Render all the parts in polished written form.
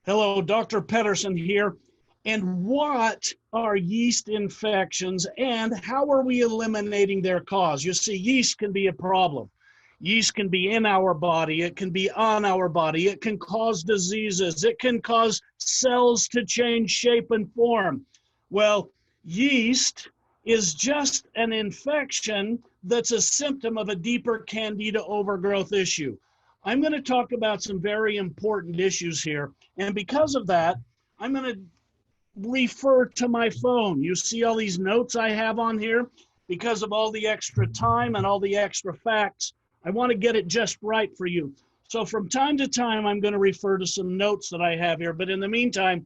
Hello, Dr. Pedersen here. And what are yeast infections and how are we eliminating their cause? You see, yeast can be a problem. Yeast can be in our body. It can be on our body. It can cause diseases. It can cause cells to change shape and form. Well, yeast is just an infection that's a symptom of a deeper Candida overgrowth issue. I'm going to talk about some very important issues here. And because of that, I'm going to refer to my phone. You see all these notes I have on here? Because of all the extra time and all the extra facts, I want to get it just right for you. So from time to time, I'm going to refer to some notes that I have here. But in the meantime,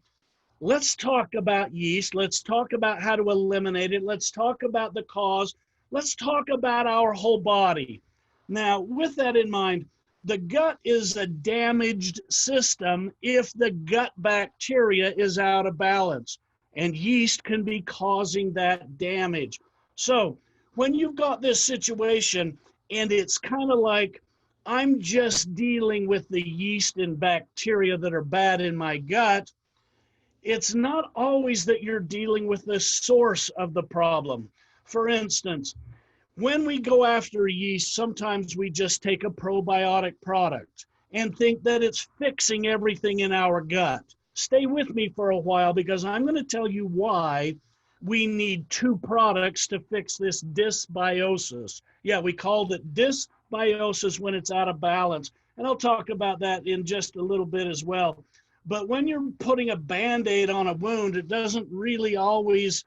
let's talk about yeast. Let's talk about how to eliminate it. Let's talk about the cause. Let's talk about our whole body. Now, with that in mind, the gut is a damaged system if the gut bacteria is out of balance, and yeast can be causing that damage. So when you've got this situation and it's kind of like, I'm just dealing with the yeast and bacteria that are bad in my gut, it's not always that you're dealing with the source of the problem. For instance, when we go after yeast, sometimes we just take a probiotic product and think that it's fixing everything in our gut. Stay with me for a while because I'm going to tell you why we need two products to fix this dysbiosis. Yeah, we called it dysbiosis when it's out of balance. And I'll talk about that in just a little bit as well. But when you're putting a Band-Aid on a wound, it doesn't really always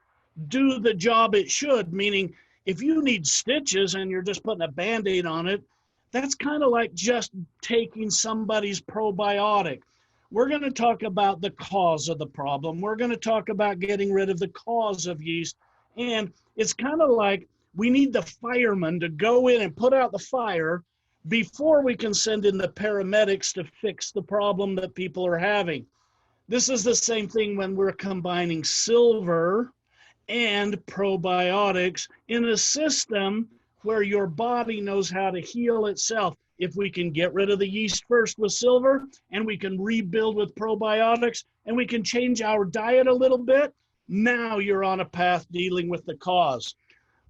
do the job it should, meaning if you need stitches and you're just putting a Band-Aid on it, that's kind of like just taking somebody's probiotic. We're going to talk about the cause of the problem. We're going to talk about getting rid of the cause of yeast. And it's kind of like we need the firemen to go in and put out the fire before we can send in the paramedics to fix the problem that people are having. This is the same thing when we're combining silver and probiotics in a system where your body knows how to heal itself. If we can get rid of the yeast first with silver and we can rebuild with probiotics and we can change our diet a little bit, now you're on a path dealing with the cause.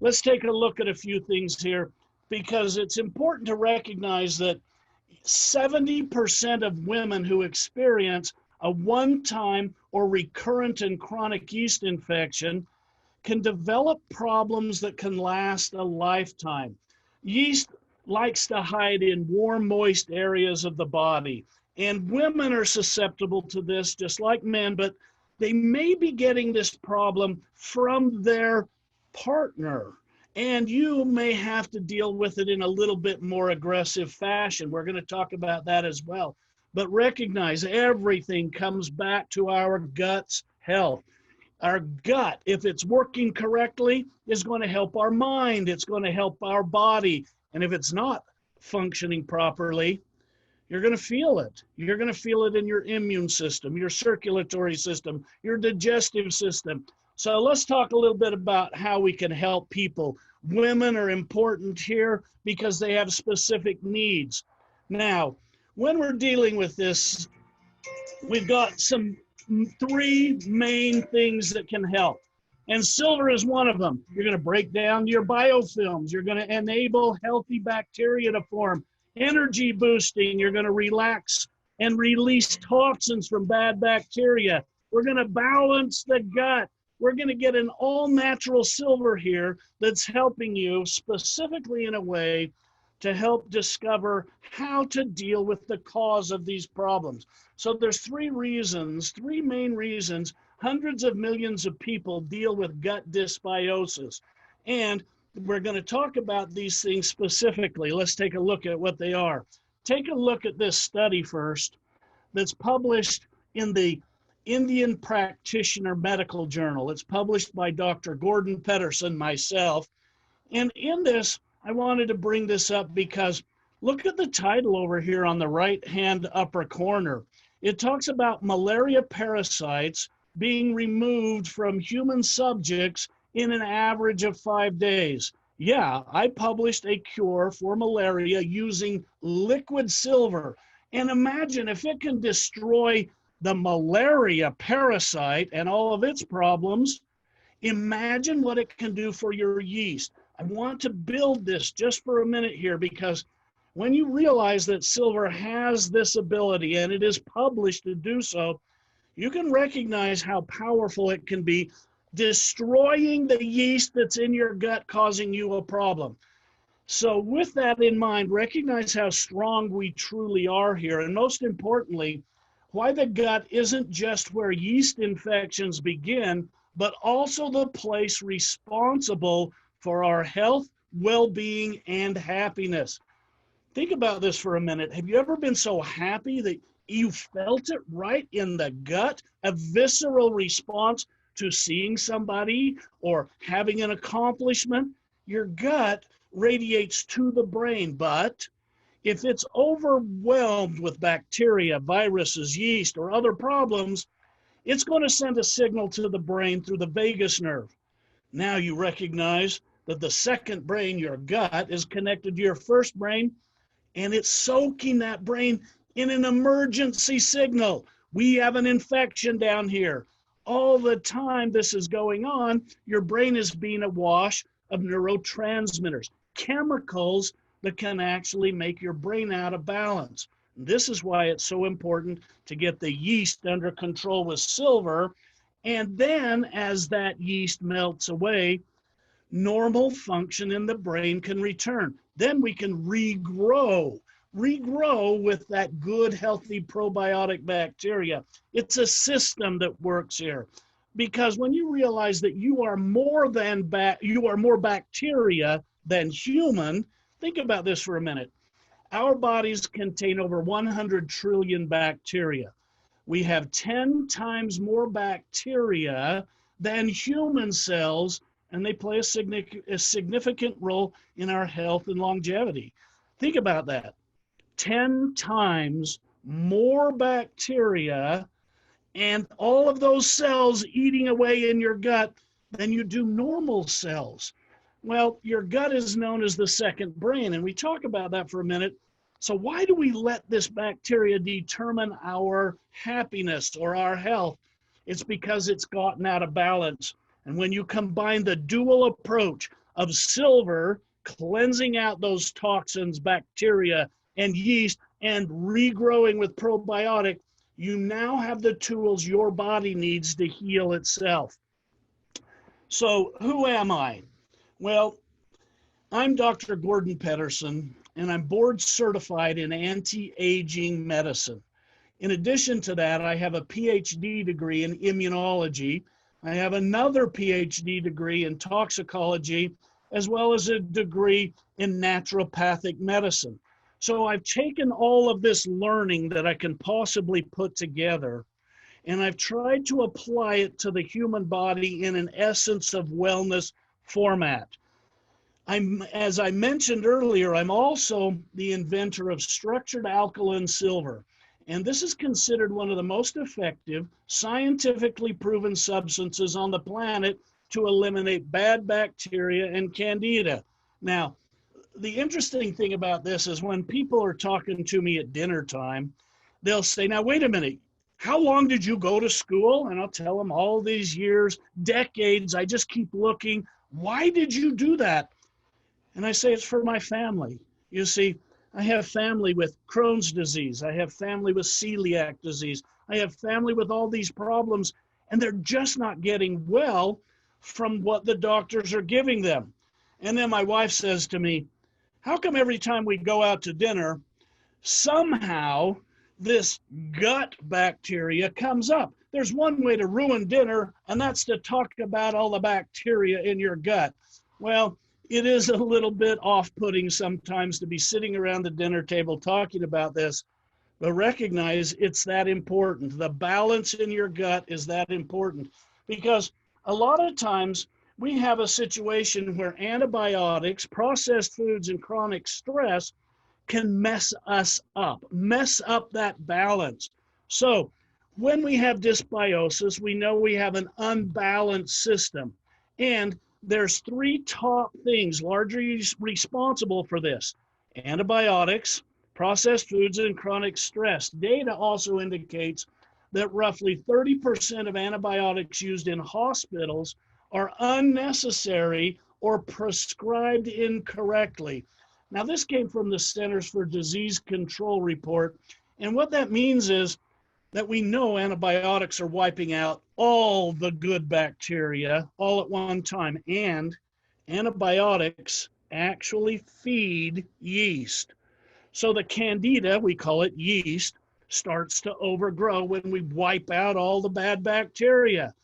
Let's take a look at a few things here because it's important to recognize that 70% of women who experience a one-time or recurrent and chronic yeast infection can develop problems that can last a lifetime. Yeast likes to hide in warm, moist areas of the body, and women are susceptible to this just like men, but they may be getting this problem from their partner, and you may have to deal with it in a little bit more aggressive fashion. We're going to talk about that as well. But recognize everything comes back to our gut's health. Our gut, if it's working correctly, is going to help our mind. It's going to help our body. And if it's not functioning properly, you're going to feel it. You're going to feel it in your immune system, your circulatory system, your digestive system. So let's talk a little bit about how we can help people. Women are important here because they have specific needs. Now, when we're dealing with this, we've got three main things that can help. And silver is one of them. You're going to break down your biofilms. You're going to enable healthy bacteria to form. Energy boosting. You're going to relax and release toxins from bad bacteria. We're going to balance the gut. We're going to get an all-natural silver here that's helping you specifically in a way to help discover how to deal with the cause of these problems. So there's three main reasons hundreds of millions of people deal with gut dysbiosis. And we're going to talk about these things specifically. Let's take a look at what they are. Take a look at this study first that's published in the Indian Practitioner Medical Journal. It's published by Dr. Gordon Pedersen, myself. And in this, I wanted to bring this up because look at the title over here on the right-hand upper corner. It talks about malaria parasites being removed from human subjects in an average of 5 days. Yeah, I published a cure for malaria using liquid silver. And imagine if it can destroy the malaria parasite and all of its problems, imagine what it can do for your yeast. I want to build this just for a minute here, because when you realize that silver has this ability, and it is published to do so, you can recognize how powerful it can be, destroying the yeast that's in your gut causing you a problem. So with that in mind, recognize how strong we truly are here. And most importantly, why the gut isn't just where yeast infections begin, but also the place responsible for our health, well-being, and happiness. Think about this for a minute. Have you ever been so happy that you felt it right in the gut, a visceral response to seeing somebody or having an accomplishment? Your gut radiates to the brain, but if it's overwhelmed with bacteria, viruses, yeast, or other problems, it's going to send a signal to the brain through the vagus nerve. Now you recognize that the second brain, your gut, is connected to your first brain, and it's soaking that brain in an emergency signal. We have an infection down here. All the time this is going on, your brain is being awash of neurotransmitters, chemicals that can actually make your brain out of balance. This is why it's so important to get the yeast under control with silver. And then as that yeast melts away, normal function in the brain can return. Then we can regrow with that good, healthy probiotic bacteria. It's a system that works here. Because when you realize that you are more bacteria than human, think about this for a minute. Our bodies contain over 100 trillion bacteria. We have 10 times more bacteria than human cells, and they play a significant role in our health and longevity. Think about that. 10 times more bacteria and all of those cells eating away in your gut than you do normal cells. Well, your gut is known as the second brain, and we talk about that for a minute. So why do we let this bacteria determine our happiness or our health? It's because it's gotten out of balance. And when you combine the dual approach of silver, cleansing out those toxins, bacteria, and yeast, and regrowing with probiotic, you now have the tools your body needs to heal itself. So who am I? Well, I'm Dr. Gordon Pedersen, and I'm board certified in anti-aging medicine. In addition to that, I have a PhD degree in immunology. I have another PhD degree in toxicology, as well as a degree in naturopathic medicine. So I've taken all of this learning that I can possibly put together, and I've tried to apply it to the human body in an essence of wellness format. As I mentioned earlier, I'm also the inventor of structured alkaline silver. And this is considered one of the most effective, scientifically proven substances on the planet to eliminate bad bacteria and Candida. Now, the interesting thing about this is when people are talking to me at dinner time, they'll say, now, wait a minute, how long did you go to school? And I'll tell them all these years, decades, I just keep looking. Why did you do that? And I say, it's for my family. You see, I have family with Crohn's disease. I have family with celiac disease. I have family with all these problems, and they're just not getting well from what the doctors are giving them. And then my wife says to me, how come every time we go out to dinner, somehow this gut bacteria comes up? There's one way to ruin dinner, and that's to talk about all the bacteria in your gut. Well, it is a little bit off-putting sometimes to be sitting around the dinner table talking about this, but recognize it's that important. The balance in your gut is that important, because a lot of times we have a situation where antibiotics, processed foods, and chronic stress can mess us up, mess up that balance. So when we have dysbiosis, we know we have an unbalanced system. And there's three top things largely responsible for this: antibiotics, processed foods, and chronic stress. Data also indicates that roughly 30% of antibiotics used in hospitals are unnecessary or prescribed incorrectly. Now, this came from the Centers for Disease Control report. And what that means is that we know antibiotics are wiping out all the good bacteria all at one time. And antibiotics actually feed yeast. So the Candida, we call it yeast, starts to overgrow when we wipe out all the bad bacteria.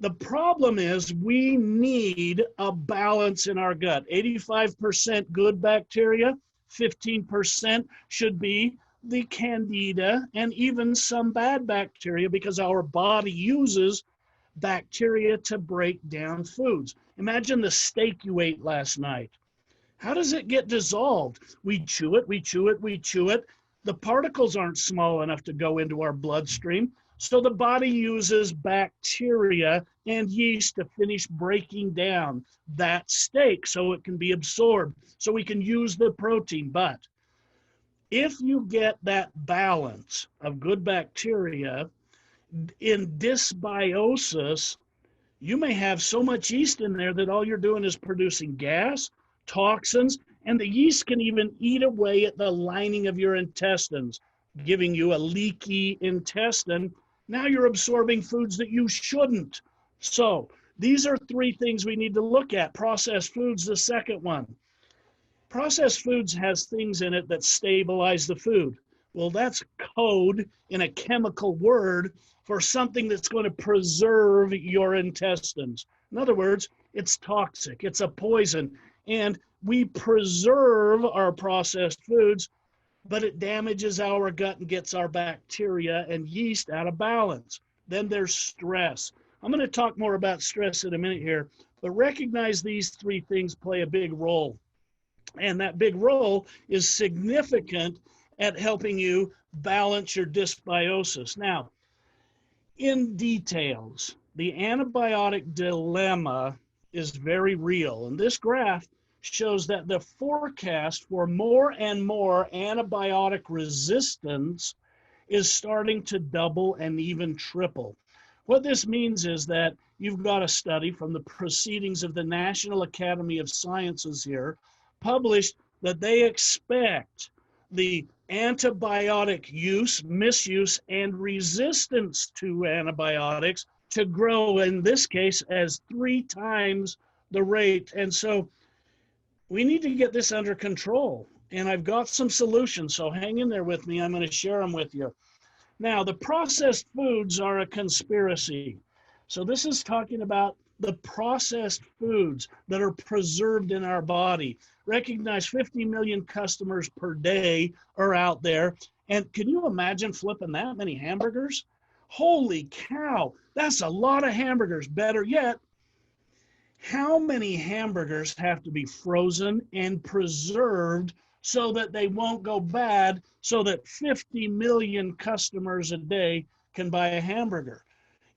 The problem is we need a balance in our gut. 85% good bacteria, 15% should be the Candida, and even some bad bacteria, because our body uses bacteria to break down foods. Imagine the steak you ate last night. How does it get dissolved? We chew it, we chew it, we chew it. The particles aren't small enough to go into our bloodstream. So the body uses bacteria and yeast to finish breaking down that steak so it can be absorbed, so we can use the protein. But if you get that balance of good bacteria in dysbiosis, you may have so much yeast in there that all you're doing is producing gas, toxins, and the yeast can even eat away at the lining of your intestines, giving you a leaky intestine. Now you're absorbing foods that you shouldn't. So these are three things we need to look at. Processed foods, the second one. Processed foods has things in it that stabilize the food. Well, that's code in a chemical word for something that's going to preserve your intestines. In other words, it's toxic, it's a poison, and we preserve our processed foods, but it damages our gut and gets our bacteria and yeast out of balance. Then there's stress. I'm going to talk more about stress in a minute here, but recognize these three things play a big role. And that big role is significant at helping you balance your dysbiosis. Now, in details, the antibiotic dilemma is very real. And this graph shows that the forecast for more and more antibiotic resistance is starting to double and even triple. What this means is that you've got a study from the Proceedings of the National Academy of Sciences here, published that they expect the antibiotic use, misuse, and resistance to antibiotics to grow, in this case, as 3 times the rate. And so we need to get this under control. And I've got some solutions, so hang in there with me. I'm going to share them with you. Now, the processed foods are a conspiracy. So this is talking about the processed foods that are preserved in our body. Recognize 50 million customers per day are out there. And can you imagine flipping that many hamburgers? Holy cow, that's a lot of hamburgers. Better yet, how many hamburgers have to be frozen and preserved so that they won't go bad, so that 50 million customers a day can buy a hamburger?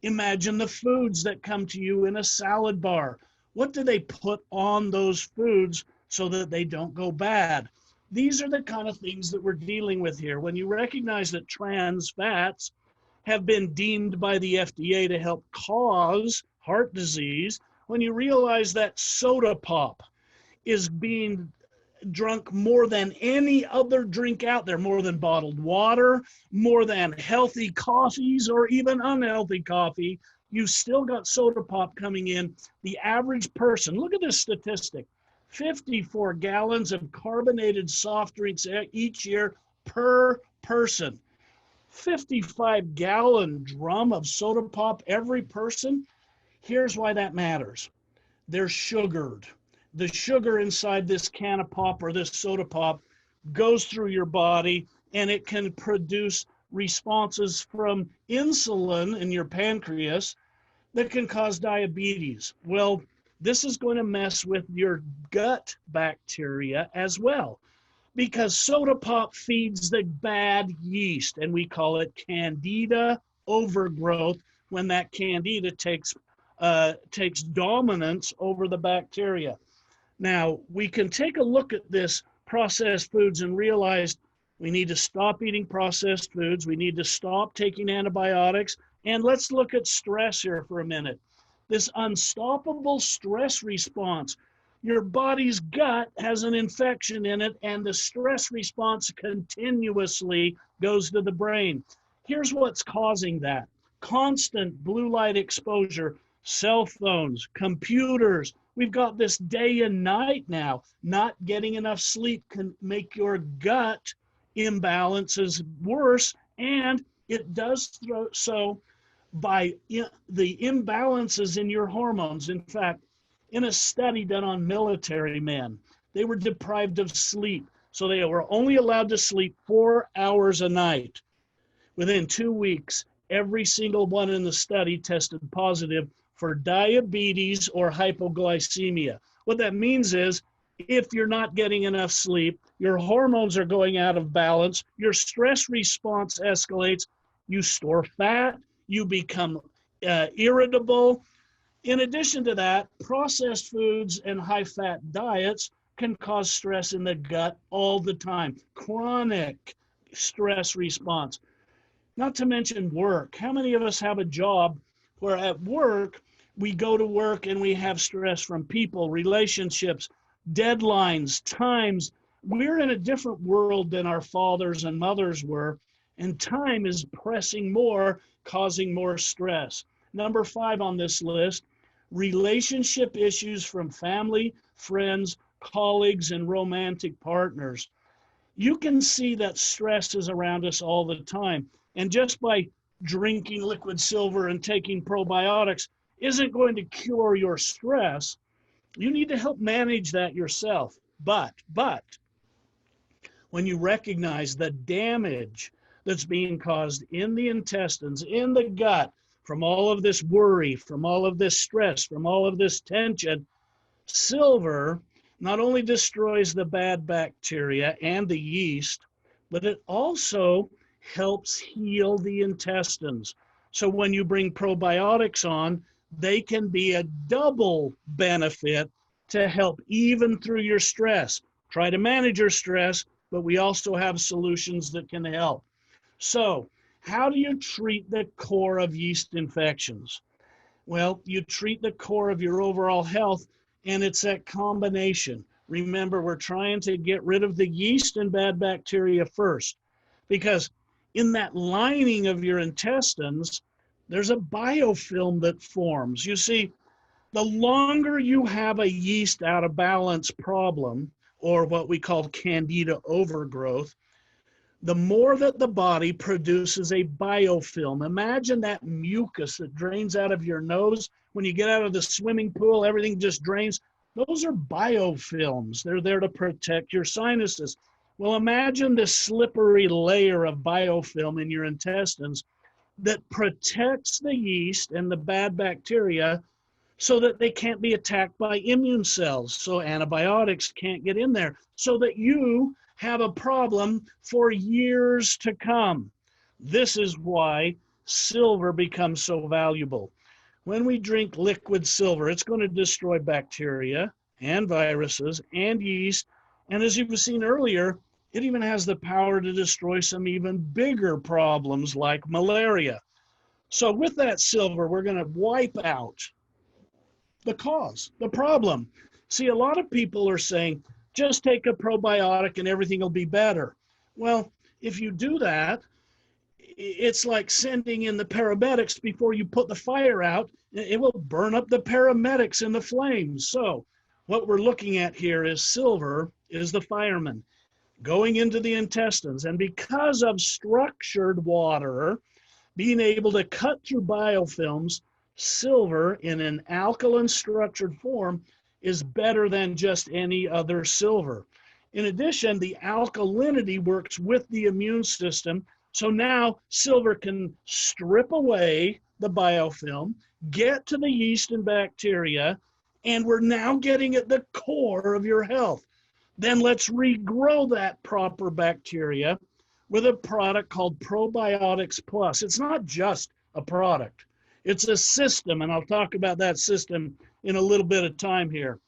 Imagine the foods that come to you in a salad bar. What do they put on those foods so that they don't go bad? These are the kind of things that we're dealing with here. When you recognize that trans fats have been deemed by the FDA to help cause heart disease, when you realize that soda pop is being drunk more than any other drink out there, more than bottled water, more than healthy coffees or even unhealthy coffee, you've still got soda pop coming in. The average person, look at this statistic, 54 gallons of carbonated soft drinks each year per person. 55-gallon drum of soda pop every person. Here's why that matters. They're sugared. The sugar inside this can of pop or this soda pop goes through your body, and it can produce responses from insulin in your pancreas that can cause diabetes. Well, this is going to mess with your gut bacteria as well, because soda pop feeds the bad yeast, and we call it Candida overgrowth when that Candida takes dominance over the bacteria. Now, we can take a look at this processed foods and realize We need to stop eating processed foods. We need to stop taking antibiotics. And let's look at stress here for a minute. This unstoppable stress response. Your body's gut has an infection in it, and the stress response continuously goes to the brain. Here's what's causing that. Constant blue light exposure, cell phones, computers. We've got this day and night now. Not getting enough sleep can make your gut imbalances worse, and it does so by the imbalances in your hormones. In fact, in a study done on military men, they were deprived of sleep, so they were only allowed to sleep 4 hours a night. Within 2 weeks, every single one in the study tested positive for diabetes or hypoglycemia. What that means is, if you're not getting enough sleep, your hormones are going out of balance, your stress response escalates, you store fat, you become irritable. In addition to that, processed foods and high-fat diets can cause stress in the gut all the time, chronic stress response. Not to mention work. How many of us have a job where at work, we go to work and we have stress from people, relationships, deadlines, times. We're in a different world than our fathers and mothers were, and time is pressing more, causing more stress. Number 5 on this list, relationship issues from family, friends, colleagues, and romantic partners. You can see that stress is around us all the time. And just by drinking liquid silver and taking probiotics isn't going to cure your stress. You need to help manage that yourself. But when you recognize the damage that's being caused in the intestines, in the gut, from all of this worry, from all of this stress, from all of this tension, silver not only destroys the bad bacteria and the yeast, but it also helps heal the intestines. So when you bring probiotics on, they can be a double benefit to help even through your stress. Try to manage your stress, but we also have solutions that can help. So how do you treat the core of yeast infections? Well, you treat the core of your overall health, and it's that combination. Remember, we're trying to get rid of the yeast and bad bacteria first, because in that lining of your intestines, there's a biofilm that forms. You see, the longer you have a yeast out of balance problem, or what we call Candida overgrowth, the more that the body produces a biofilm. Imagine that mucus that drains out of your nose. When you get out of the swimming pool, everything just drains. Those are biofilms. They're there to protect your sinuses. Well, imagine this slippery layer of biofilm in your intestines that protects the yeast and the bad bacteria so that they can't be attacked by immune cells, so antibiotics can't get in there, so that you have a problem for years to come. This is why silver becomes so valuable. When we drink liquid silver, it's going to destroy bacteria and viruses and yeast, and as you've seen earlier, it even has the power to destroy some even bigger problems like malaria. So with that silver, we're going to wipe out the cause, the problem. See, a lot of people are saying, just take a probiotic and everything will be better. Well, if you do that, it's like sending in the paramedics before you put the fire out. It will burn up the paramedics in the flames. So what we're looking at here is silver is the fireman going into the intestines. And because of structured water being able to cut through biofilms, silver in an alkaline structured form is better than just any other silver. In addition, the alkalinity works with the immune system. So now silver can strip away the biofilm, get to the yeast and bacteria, and we're now getting at the core of your health. Then let's regrow that proper bacteria with a product called Probiotics Plus. It's not just a product. It's a system, and I'll talk about that system in a little bit of time here.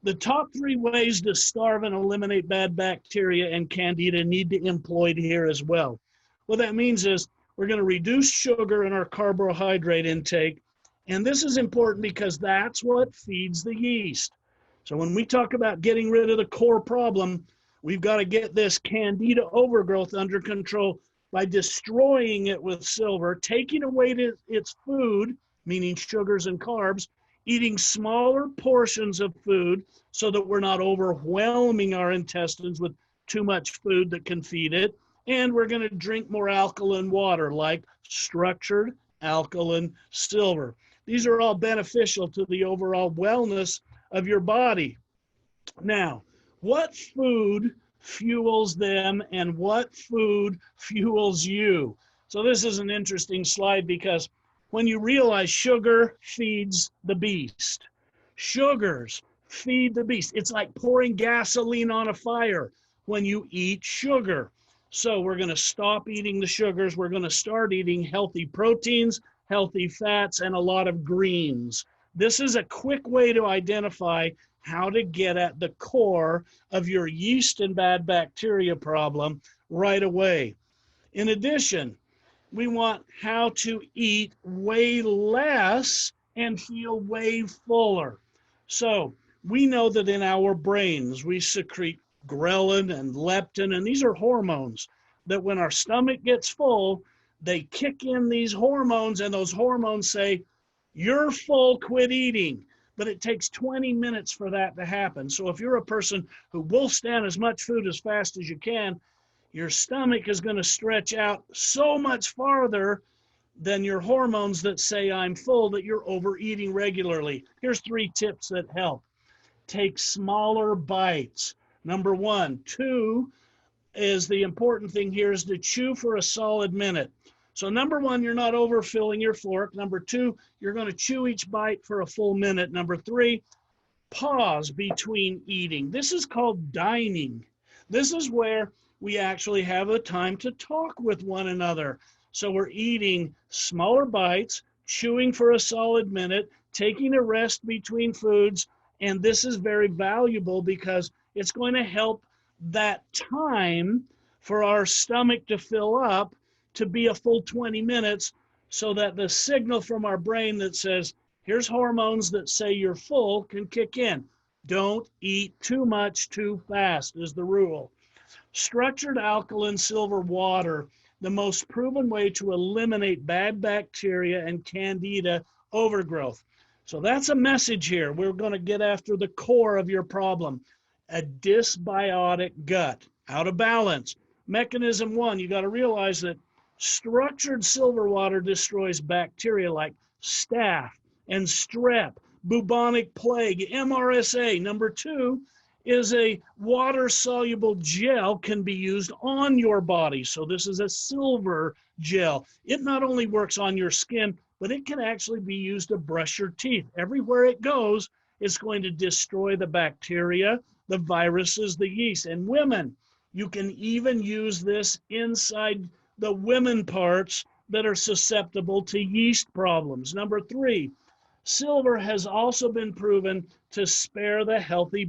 The top 3 ways to starve and eliminate bad bacteria and Candida need to be employed here as well. What that means is we're going to reduce sugar in our carbohydrate intake. And this is important because that's what feeds the yeast. So when we talk about getting rid of the core problem, we've got to get this Candida overgrowth under control by destroying it with silver, taking away its food, meaning sugars and carbs, eating smaller portions of food so that we're not overwhelming our intestines with too much food that can feed it. And we're going to drink more alkaline water like structured alkaline silver. These are all beneficial to the overall wellness of your body. Now, what food fuels them and what food fuels you? So this is an interesting slide because when you realize sugar feeds the beast, sugars feed the beast. It's like pouring gasoline on a fire when you eat sugar. So we're going to stop eating the sugars. We're going to start eating healthy proteins, healthy fats, and a lot of greens. This is a quick way to identify how to get at the core of your yeast and bad bacteria problem right away. In addition, we want how to eat way less and feel way fuller. So we know that in our brains, we secrete ghrelin and leptin, and these are hormones that when our stomach gets full, they kick in these hormones, and those hormones say, you're full, quit eating. But it takes 20 minutes for that to happen. So if you're a person who wolfs down as much food as fast as you can, your stomach is going to stretch out so much farther than your hormones that say I'm full that you're overeating regularly. Here's 3 tips that help. Take smaller bites. Number 1. 2 is the important thing here is to chew for a solid minute. So number 1, you're not overfilling your fork. Number 2, you're going to chew each bite for a full minute. Number 3, pause between eating. This is called dining. This is where we actually have a time to talk with one another. So we're eating smaller bites, chewing for a solid minute, taking a rest between foods, and this is very valuable because it's going to help that time for our stomach to fill up to be a full 20 minutes so that the signal from our brain that says, here's hormones that say you're full can kick in. Don't eat too much too fast is the rule. Structured alkaline silver water, the most proven way to eliminate bad bacteria and Candida overgrowth. So that's a message here. We're going to get after the core of your problem. A dysbiotic gut, out of balance. Mechanism 1, you got to realize that structured silver water destroys bacteria like staph and strep, bubonic plague, MRSA. Number 2 is a water-soluble gel can be used on your body. So this is a silver gel. It not only works on your skin, but it can actually be used to brush your teeth. Everywhere it goes, it's going to destroy the bacteria, the viruses, the yeast. And women, you can even use this inside the women parts that are susceptible to yeast problems. Number 3, silver has also been proven to spare the healthy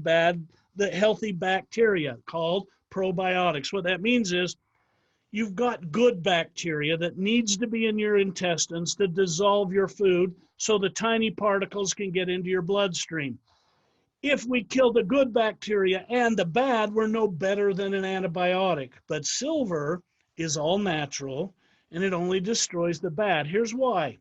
bacteria called probiotics. What that means is you've got good bacteria that needs to be in your intestines to dissolve your food so the tiny particles can get into your bloodstream. If we kill the good bacteria and the bad, we're no better than an antibiotic. But silver is all natural and it only destroys the bad. Here's why.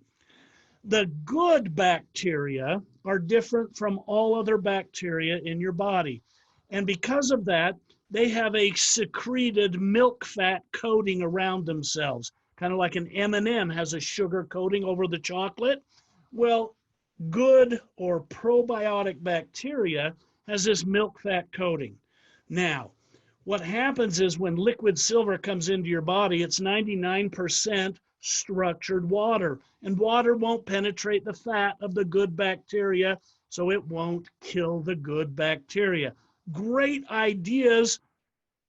The good bacteria are different from all other bacteria in your body. And because of that, they have a secreted milk fat coating around themselves, kind of like an M&M has a sugar coating over the chocolate. Well, good or probiotic bacteria has this milk fat coating. Now, what happens is when liquid silver comes into your body, it's 99% structured water, and water won't penetrate the fat of the good bacteria, so it won't kill the good bacteria. Great ideas,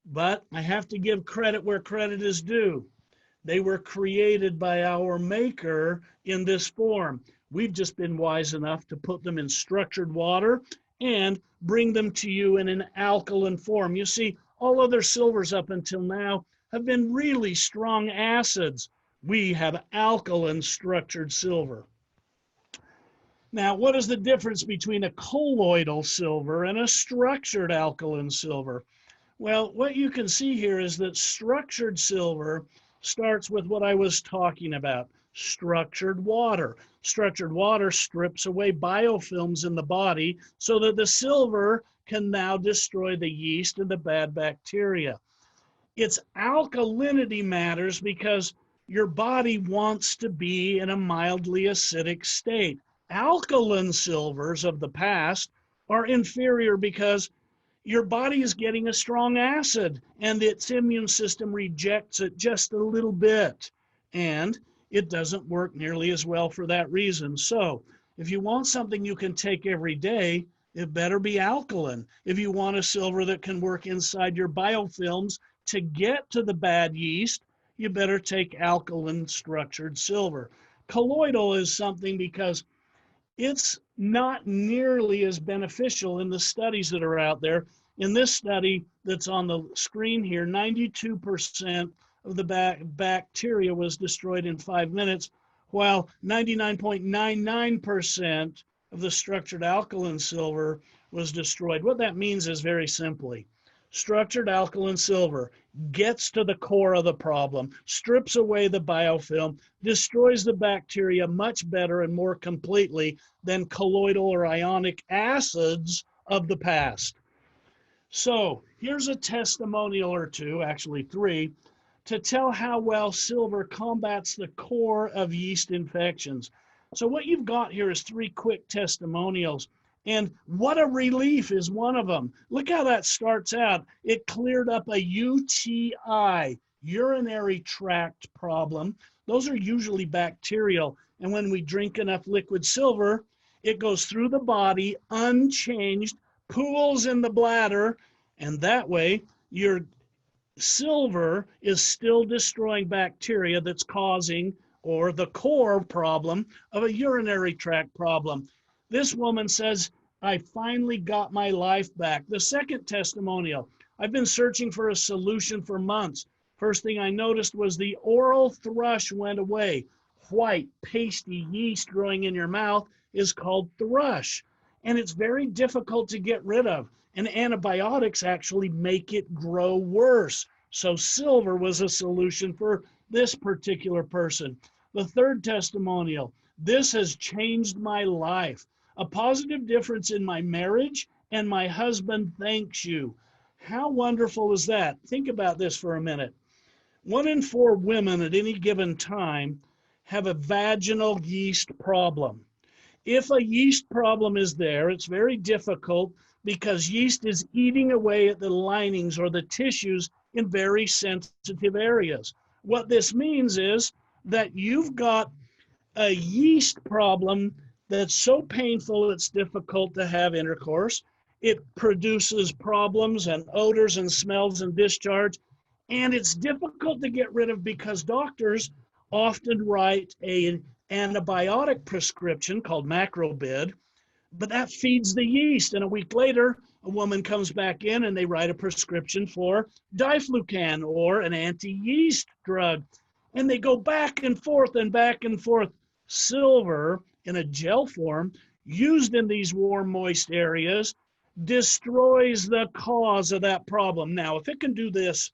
but I have to give credit where credit is due. They were created by our maker in this form. We've just been wise enough to put them in structured water and bring them to you in an alkaline form. You see, all other silvers up until now have been really strong acids. We have alkaline structured silver. Now, what is the difference between a colloidal silver and a structured alkaline silver? Well, what you can see here is that structured silver starts with what I was talking about, structured water. Structured water strips away biofilms in the body so that the silver can now destroy the yeast and the bad bacteria. Its alkalinity matters because your body wants to be in a mildly acidic state. Alkaline silvers of the past are inferior because your body is getting a strong acid and its immune system rejects it just a little bit, and it doesn't work nearly as well for that reason. So if you want something you can take every day, it better be alkaline. If you want a silver that can work inside your biofilms to get to the bad yeast, you better take alkaline structured silver. Colloidal is something because it's not nearly as beneficial in the studies that are out there. In this study that's on the screen here, 92% of the bacteria was destroyed in 5 minutes, while 99.99% of the structured alkaline silver was destroyed. What that means is very simply, structured alkaline silver gets to the core of the problem, strips away the biofilm, destroys the bacteria much better and more completely than colloidal or ionic acids of the past. So here's a testimonial or two, actually 3, to tell how well silver combats the core of yeast infections. So what you've got here is 3 quick testimonials. And what a relief is one of them. Look how that starts out. It cleared up a UTI, urinary tract problem. Those are usually bacterial. And when we drink enough liquid silver, it goes through the body unchanged, pools in the bladder, and that way your silver is still destroying bacteria that's causing or the core problem of a urinary tract problem. This woman says, I finally got my life back. The second testimonial, I've been searching for a solution for months. First thing I noticed was the oral thrush went away. White, pasty yeast growing in your mouth is called thrush, and it's very difficult to get rid of. And antibiotics actually make it grow worse. So silver was a solution for this particular person. The third testimonial, this has changed my life. A positive difference in my marriage, and my husband thanks you. How wonderful is that? Think about this for a minute. 1 in 4 women at any given time have a vaginal yeast problem. If a yeast problem is there, it's very difficult because yeast is eating away at the linings or the tissues in very sensitive areas. What this means is that you've got a yeast problem that's so painful it's difficult to have intercourse. It produces problems and odors and smells and discharge, and it's difficult to get rid of because doctors often write an antibiotic prescription called Macrobid, but that feeds the yeast. And a week later, a woman comes back in and they write a prescription for diflucan or an anti-yeast drug. And they go back and forth and back and forth. Silver in a gel form used in these warm, moist areas destroys the cause of that problem. Now, if it can do this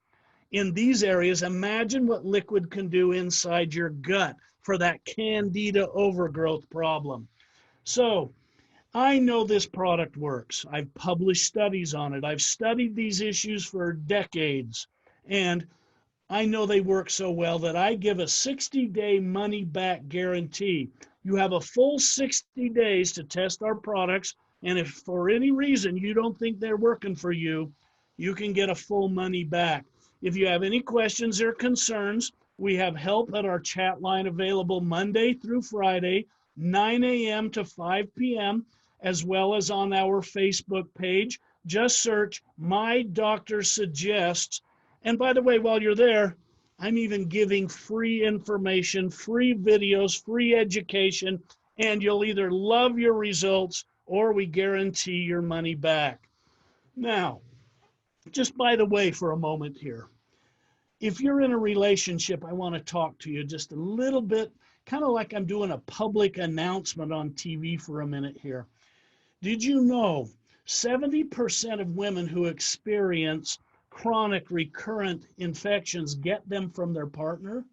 in these areas, imagine what liquid can do inside your gut for that Candida overgrowth problem. So I know this product works. I've published studies on it. I've studied these issues for decades, and I know they work so well that I give a 60-day money-back guarantee. You have a full 60 days to test our products, and if for any reason you don't think they're working for you, you can get a full money back. If you have any questions or concerns, we have help at our chat line available Monday through Friday, 9 a.m. to 5 p.m., as well as on our Facebook page. Just search My Doctor Suggests. And by the way, while you're there, I'm even giving free information, free videos, free education, and you'll either love your results or we guarantee your money back. Now, just by the way, for a moment here, if you're in a relationship, I want to talk to you just a little bit, kind of like I'm doing a public announcement on TV for a minute here. Did you know 70% of women who experience chronic recurrent infections get them from their partner?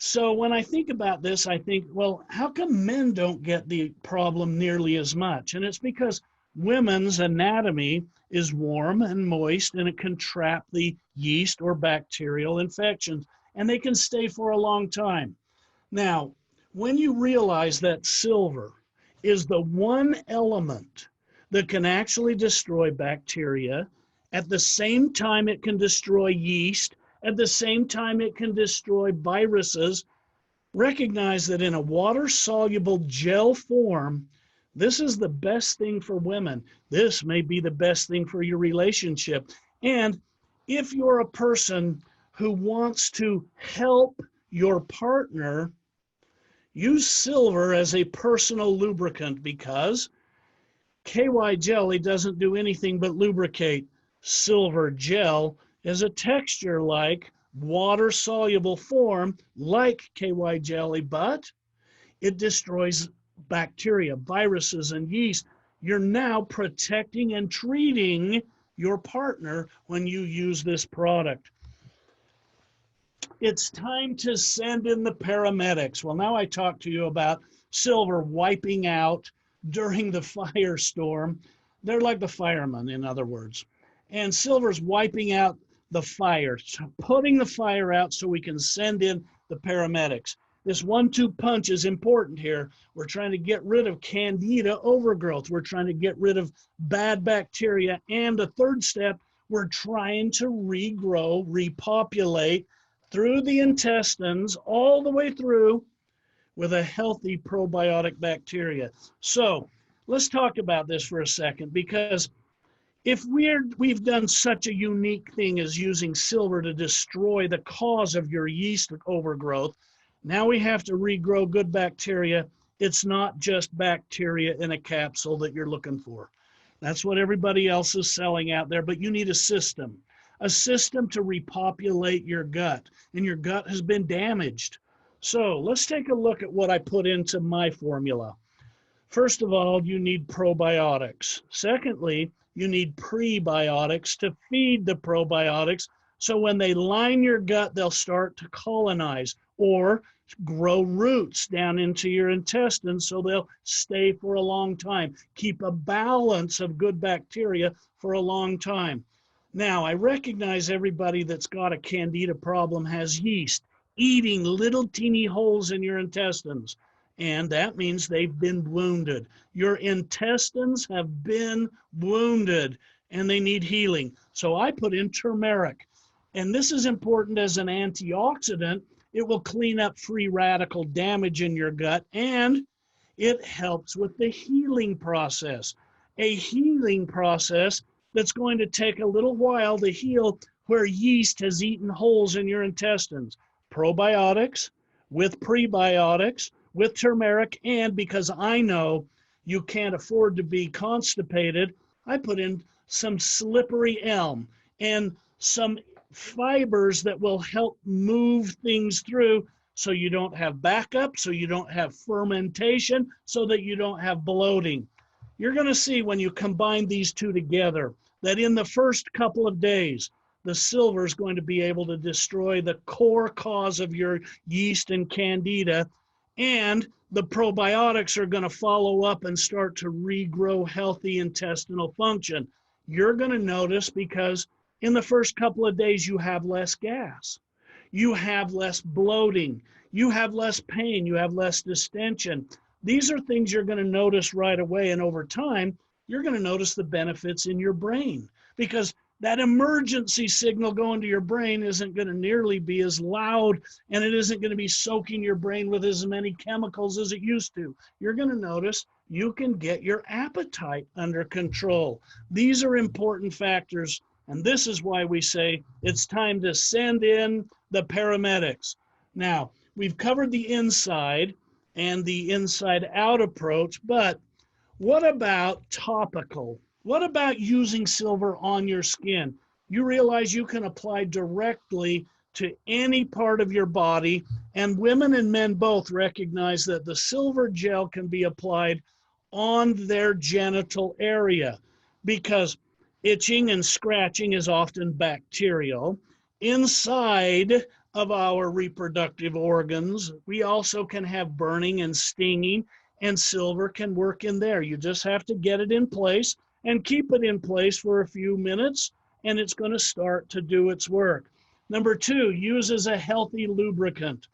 So when I think about this, I think, well, how come men don't get the problem nearly as much? And it's because women's anatomy is warm and moist, and it can trap the yeast or bacterial infections, and they can stay for a long time. Now, when you realize that silver is the one element that can actually destroy bacteria, at the same time it can destroy yeast, at the same time it can destroy viruses, recognize that in a water-soluble gel form, this is the best thing for women. This may be the best thing for your relationship. And if you're a person who wants to help your partner, use silver as a personal lubricant, because KY jelly doesn't do anything but lubricate. Silver gel is a texture-like, water-soluble form like KY jelly, but it destroys bacteria, viruses, and yeast. You're now protecting and treating your partner when you use this product. It's time to send in the paramedics. Well, now I talk to you about silver wiping out during the firestorm. They're like the firemen, in other words. And silver's wiping out the fire, putting the fire out so we can send in the paramedics. This 1-2 punch is important here. We're trying to get rid of Candida overgrowth. We're trying to get rid of bad bacteria. And the third step, we're trying to regrow, repopulate through the intestines all the way through with a healthy probiotic bacteria. So let's talk about this for a second, because if we've done such a unique thing as using silver to destroy the cause of your yeast overgrowth, now we have to regrow good bacteria. It's not just bacteria in a capsule that you're looking for. That's what everybody else is selling out there, but you need a system to repopulate your gut, and your gut has been damaged. So let's take a look at what I put into my formula. First of all, you need probiotics. Secondly, you need prebiotics to feed the probiotics, so when they line your gut, they'll start to colonize or grow roots down into your intestines, so they'll stay for a long time. Keep a balance of good bacteria for a long time. Now, I recognize everybody that's got a Candida problem has yeast eating little teeny holes in your intestines, and that means they've been wounded. Your intestines have been wounded, and they need healing. So I put in turmeric, and this is important as an antioxidant. It will clean up free radical damage in your gut, and it helps with the healing process. A healing process that's going to take a little while to heal where yeast has eaten holes in your intestines. Probiotics with prebiotics with turmeric, and because I know you can't afford to be constipated, I put in some slippery elm and some fibers that will help move things through, so you don't have backup, so you don't have fermentation, so that you don't have bloating. You're going to see when you combine these two together that in the first couple of days, the silver is going to be able to destroy the core cause of your yeast and Candida, and the probiotics are going to follow up and start to regrow healthy intestinal function. You're going to notice, because in the first couple of days, you have less gas, you have less bloating, you have less pain, you have less distension. These are things you're going to notice right away, and over time, you're going to notice the benefits in your brain, because that emergency signal going to your brain isn't going to nearly be as loud, and it isn't going to be soaking your brain with as many chemicals as it used to. You're going to notice you can get your appetite under control. These are important factors, and this is why we say it's time to send in the paramedics. Now, we've covered the inside and the inside out approach, but What about topical? What about using silver on your skin? You realize you can apply directly to any part of your body, and women and men both recognize that the silver gel can be applied on their genital area because itching and scratching is often bacterial. Inside of our reproductive organs, we also can have burning and stinging, and silver can work in there. You just have to get it in place and keep it in place for a few minutes, and it's going to start to do its work. Number two, use as a healthy lubricant.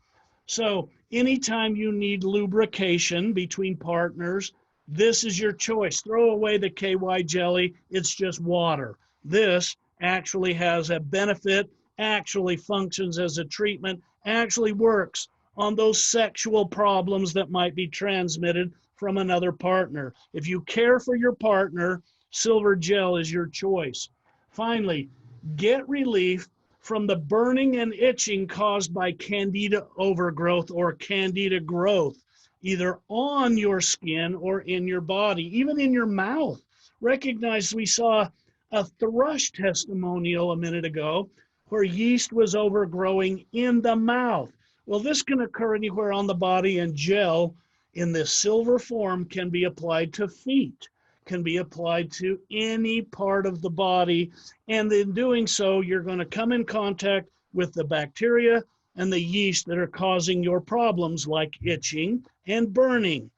So anytime you need lubrication between partners, this is your choice. Throw away the KY jelly. It's just water. This actually has a benefit, actually functions as a treatment, actually works on those sexual problems that might be transmitted from another partner. If you care for your partner, silver gel is your choice. Finally, get relief from the burning and itching caused by Candida overgrowth or Candida growth, either on your skin or in your body, even in your mouth. Recognize we saw a thrush testimonial a minute ago where yeast was overgrowing in the mouth. Well, this can occur anywhere on the body, and gel in this silver form can be applied to feet, can be applied to any part of the body. And in doing so, you're going to come in contact with the bacteria and the yeast that are causing your problems like itching and burning.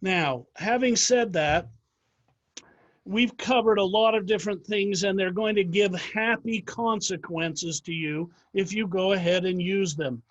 Now, having said that, we've covered a lot of different things, and they're going to give happy consequences to you if you go ahead and use them.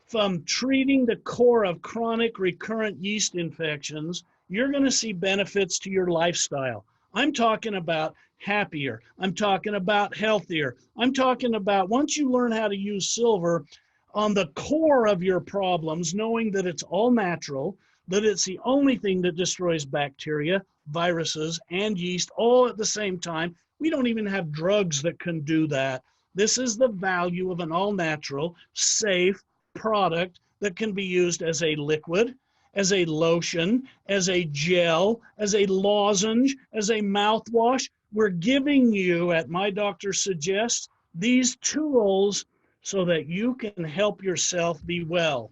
From treating the core of chronic recurrent yeast infections, you're going to see benefits to your lifestyle. I'm talking about happier. I'm talking about healthier. I'm talking about once you learn how to use silver on the core of your problems, knowing that it's all natural, that it's the only thing that destroys bacteria, viruses, and yeast all at the same time. We don't even have drugs that can do that. This is the value of an all-natural, safe product that can be used as a liquid, as a lotion, as a gel, as a lozenge, as a mouthwash. We're giving you, at My Doctor Suggests, these tools so that you can help yourself be well.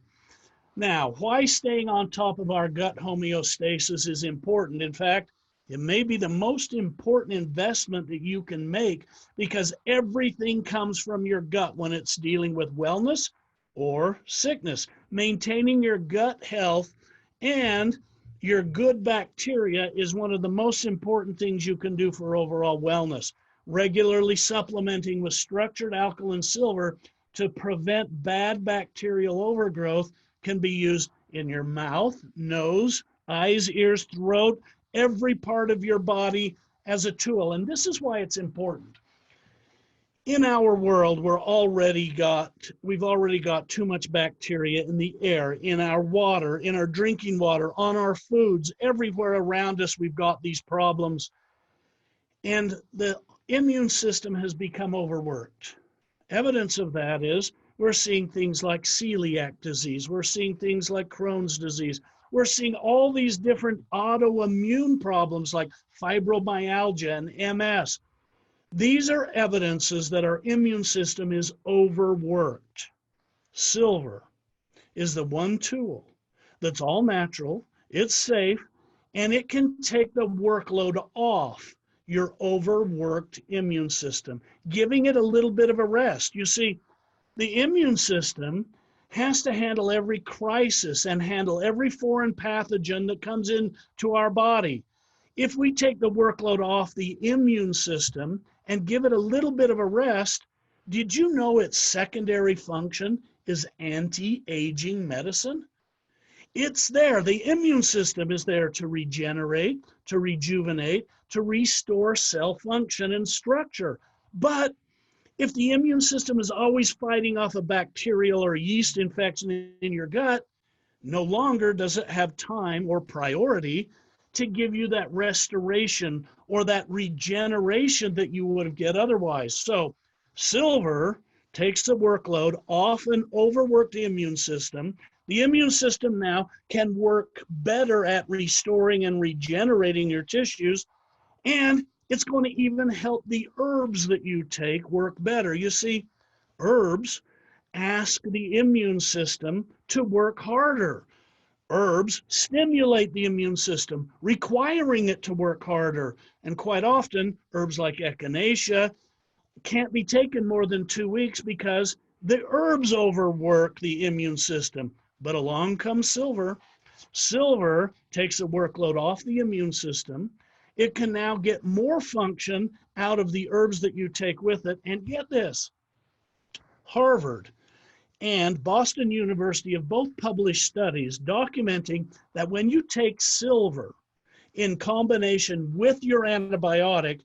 Now, why staying on top of our gut homeostasis is important. In fact, it may be the most important investment that you can make, because everything comes from your gut when it's dealing with wellness or sickness. Maintaining your gut health and your good bacteria is one of the most important things you can do for overall wellness. Regularly supplementing with structured alkaline silver to prevent bad bacterial overgrowth can be used in your mouth, nose, eyes, ears, throat, every part of your body as a tool. And this is why it's important. In our world, we've already got too much bacteria in the air, in our water, in our drinking water, on our foods, everywhere around us. We've got these problems, and the immune system has become overworked. Evidence of that is we're seeing things like celiac disease. We're seeing things like Crohn's disease. We're seeing all these different autoimmune problems like fibromyalgia and MS. These are evidences that our immune system is overworked. Silver is the one tool that's all natural, it's safe, and it can take the workload off your overworked immune system, giving it a little bit of a rest. You see, the immune system has to handle every crisis and handle every foreign pathogen that comes into our body. If we take the workload off the immune system and give it a little bit of a rest, did you know its secondary function is anti-aging medicine? It's there. The immune system is there to regenerate, to rejuvenate, to restore cell function and structure. But if the immune system is always fighting off a bacterial or yeast infection in your gut, no longer does it have time or priority to give you that restoration or that regeneration that you would get otherwise. So silver takes the workload off an overworked immune system. The immune system now can work better at restoring and regenerating your tissues, and it's going to even help the herbs that you take work better. You see, herbs ask the immune system to work harder. Herbs stimulate the immune system, requiring it to work harder. And quite often, herbs like echinacea can't be taken more than 2 weeks because the herbs overwork the immune system. But along comes silver. Silver takes a workload off the immune system. It can now get more function out of the herbs that you take with it. And get this, Harvard and Boston University have both published studies documenting that when you take silver in combination with your antibiotic,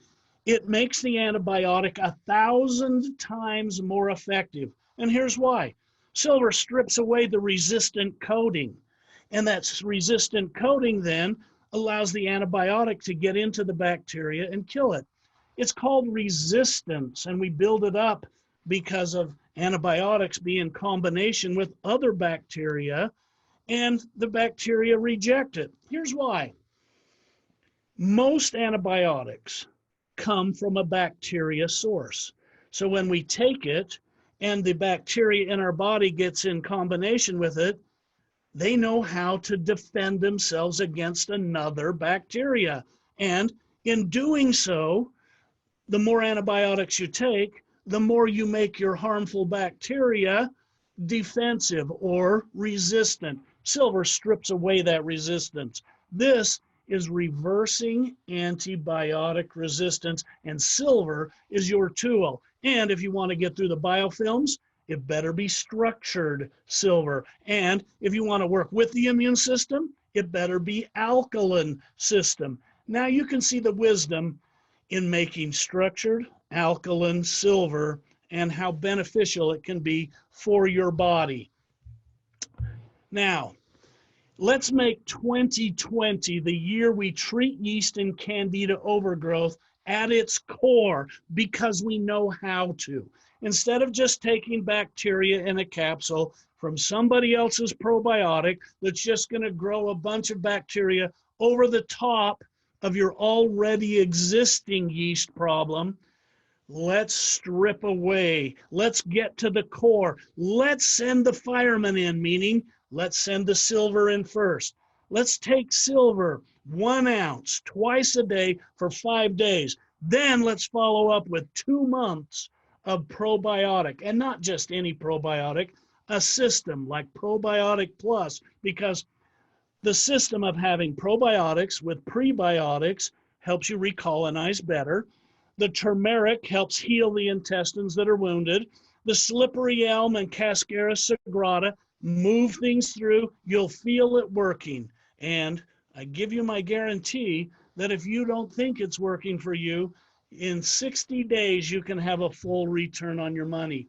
it makes the antibiotic 1,000 times more effective. And here's why. Silver strips away the resistant coating, and that resistant coating then allows the antibiotic to get into the bacteria and kill it. It's called resistance, and we build it up because of antibiotics being in combination with other bacteria, and the bacteria reject it. Here's why. Most antibiotics come from a bacteria source. So when we take it and the bacteria in our body gets in combination with it, they know how to defend themselves against another bacteria. And in doing so, the more antibiotics you take, the more you make your harmful bacteria defensive or resistant. Silver strips away that resistance. This is reversing antibiotic resistance, and silver is your tool. And if you want to get through the biofilms, it better be structured silver. And if you want to work with the immune system, it better be alkaline system. Now you can see the wisdom in making structured alkaline silver and how beneficial it can be for your body. Now, let's make 2020 the year we treat yeast and Candida overgrowth at its core, because we know how to. Instead of just taking bacteria in a capsule from somebody else's probiotic that's just going to grow a bunch of bacteria over the top of your already existing yeast problem, let's strip away. Let's get to the core. Let's send the firemen in, meaning let's send the silver in first. Let's take silver 1 ounce twice a day for 5 days. Then let's follow up with 2 months of probiotic, and not just any probiotic, a system like Probiotic Plus, because the system of having probiotics with prebiotics helps you recolonize better. The turmeric helps heal the intestines that are wounded. The slippery elm and Cascara sagrada move things through. You'll feel it working. And I give you my guarantee that if you don't think it's working for you, in 60 days, you can have a full return on your money.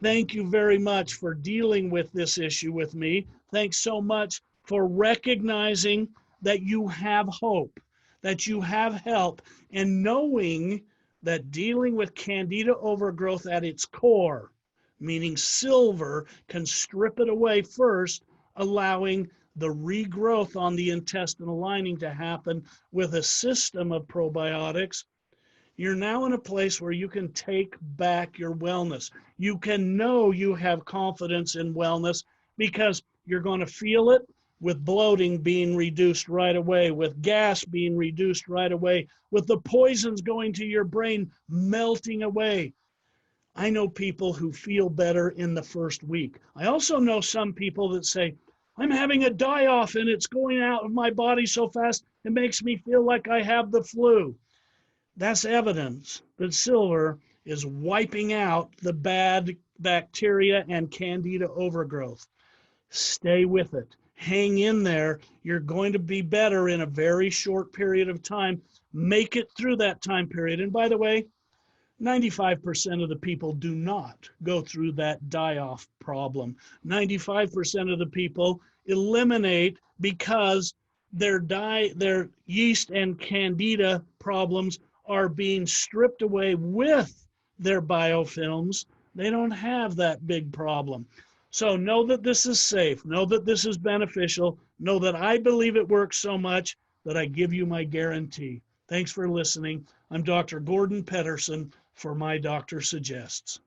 Thank you very much for dealing with this issue with me. Thanks so much for recognizing that you have hope, that you have help, and knowing that dealing with Candida overgrowth at its core, meaning silver, can strip it away first, allowing the regrowth on the intestinal lining to happen with a system of probiotics. You're now in a place where you can take back your wellness. You can know you have confidence in wellness because you're going to feel it with bloating being reduced right away, with gas being reduced right away, with the poisons going to your brain melting away. I know people who feel better in the first week. I also know some people that say, I'm having a die-off and it's going out of my body so fast, it makes me feel like I have the flu. That's evidence that silver is wiping out the bad bacteria and Candida overgrowth. Stay with it. Hang in there. You're going to be better in a very short period of time. Make it through that time period. And by the way, 95% of the people do not go through that die-off problem. 95% of the people eliminate because their yeast and Candida problems are being stripped away with their biofilms. They don't have that big problem. So know that this is safe. Know that this is beneficial. Know that I believe it works so much that I give you my guarantee. Thanks for listening. I'm Dr. Gordon Pedersen for My Doctor Suggests.